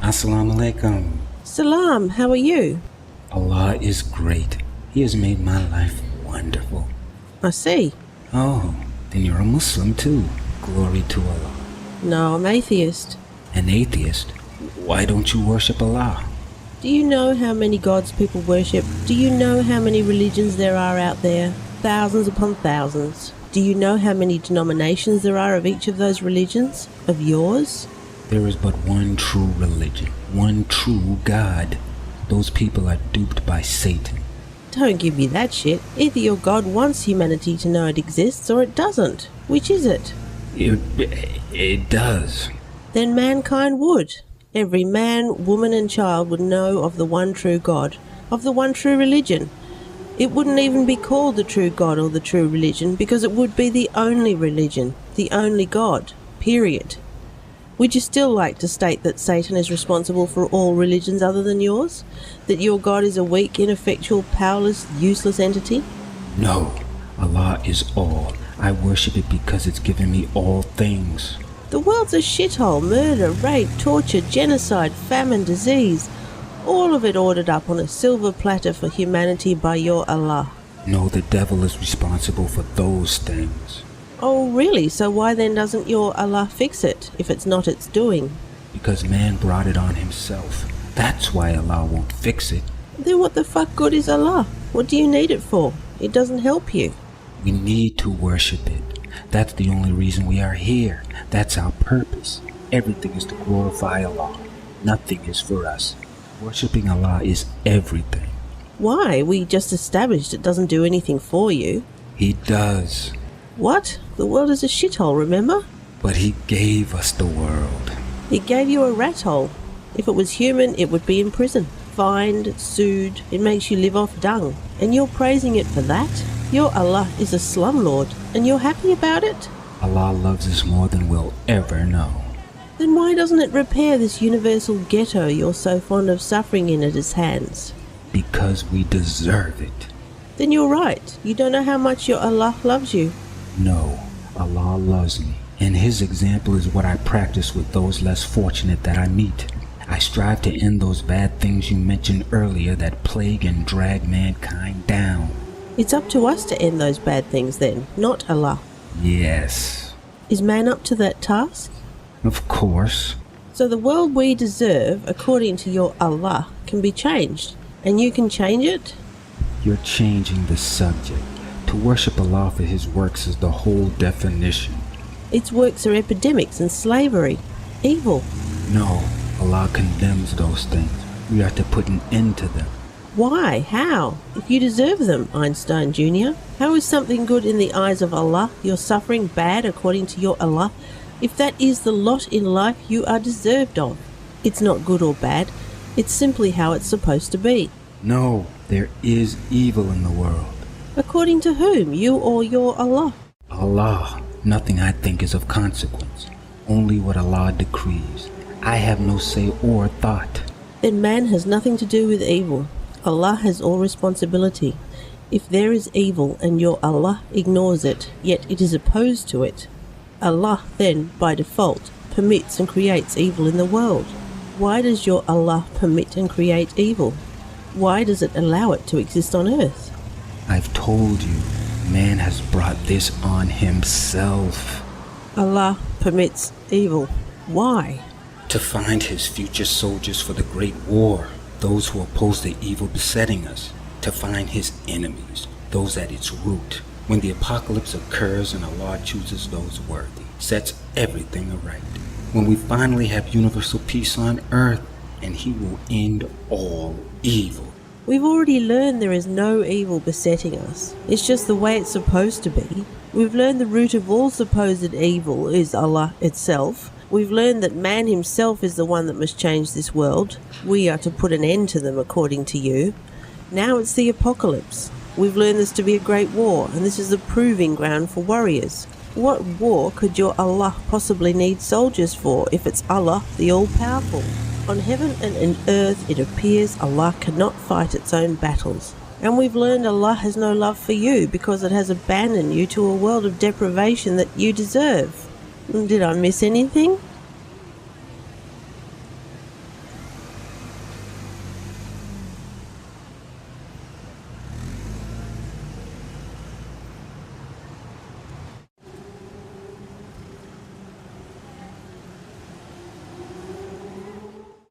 Assalamu alaikum. Salam, how are you? Allah is great. He has made my life wonderful. I see. Oh, then you're a Muslim too. Glory to Allah. No, I'm atheist. An atheist? Why don't you worship Allah? Do you know how many gods people worship? Do you know how many religions there are out there? Thousands upon thousands. Do you know how many denominations there are of each of those religions? Of yours? There is but one true religion, one true God. Those people are duped by Satan. Don't give me that shit. Either your God wants humanity to know it exists or it doesn't. Which is it? It does. Then mankind would. Every man, woman and child would know of the one true God, of the one true religion. It wouldn't even be called the true God or the true religion because it would be the only religion, the only God, period. Would you still like to state that Satan is responsible for all religions other than yours? That your God is a weak, ineffectual, powerless, useless entity? No, Allah is all. I worship it because it's given me all things. The world's a shithole. Murder, rape, torture, genocide, famine, disease. All of it ordered up on a silver platter for humanity by your Allah. No, the devil is responsible for those things. Oh, really? So why then doesn't your Allah fix it, if it's not its doing? Because man brought it on himself. That's why Allah won't fix it. Then what the fuck good is Allah? What do you need it for? It doesn't help you. We need to worship it. That's the only reason we are here. That's our purpose. Everything is to glorify Allah. Nothing is for us. Worshipping Allah is everything. Why? We just established it doesn't do anything for you. He does. What? The world is a shithole, remember? But He gave us the world. He gave you a rat hole. If it was human, it would be in prison. Fined, sued, it makes you live off dung. And you're praising it for that? Your Allah is a slumlord, and you're happy about it? Allah loves us more than we'll ever know. Then why doesn't it repair this universal ghetto you're so fond of suffering in at His hands? Because we deserve it. Then you're right. You don't know how much your Allah loves you. No, Allah loves me, and His example is what I practice with those less fortunate that I meet. I strive to end those bad things you mentioned earlier that plague and drag mankind down. It's up to us to end those bad things then, not Allah. Yes. Is man up to that task? Of course. So the world we deserve, according to your Allah, can be changed. And you can change it? You're changing the subject. To worship Allah for His works is the whole definition. Its works are epidemics and slavery. Evil. No, Allah condemns those things. We are to put an end to them. Why? How? If you deserve them, Einstein Jr. How is something good in the eyes of Allah, your suffering bad according to your Allah, if that is the lot in life you are deserved of? It's not good or bad. It's simply how it's supposed to be. No, there is evil in the world. According to whom? You or your Allah? Allah. Nothing I think is of consequence. Only what Allah decrees. I have no say or thought. Then man has nothing to do with evil. Allah has all responsibility. If there is evil and your Allah ignores it, yet it is opposed to it, Allah then, by default, permits and creates evil in the world. Why does your Allah permit and create evil? Why does it allow it to exist on earth? I've told you, man has brought this on himself. Allah permits evil. Why? To find His future soldiers for the great war, those who oppose the evil besetting us. To find His enemies, those at its root. When the apocalypse occurs and Allah chooses those worthy, sets everything aright. When we finally have universal peace on earth, and He will end all evil. We've already learned there is no evil besetting us. It's just the way it's supposed to be. We've learned the root of all supposed evil is Allah itself. We've learned that man himself is the one that must change this world. We are to put an end to them, according to you. Now it's the apocalypse. We've learned this to be a great war, and this is the proving ground for warriors. What war could your Allah possibly need soldiers for if it's Allah, the all-powerful? On heaven and in earth it appears Allah cannot fight its own battles. And we've learned Allah has no love for you because it has abandoned you to a world of deprivation that you deserve. Did I miss anything?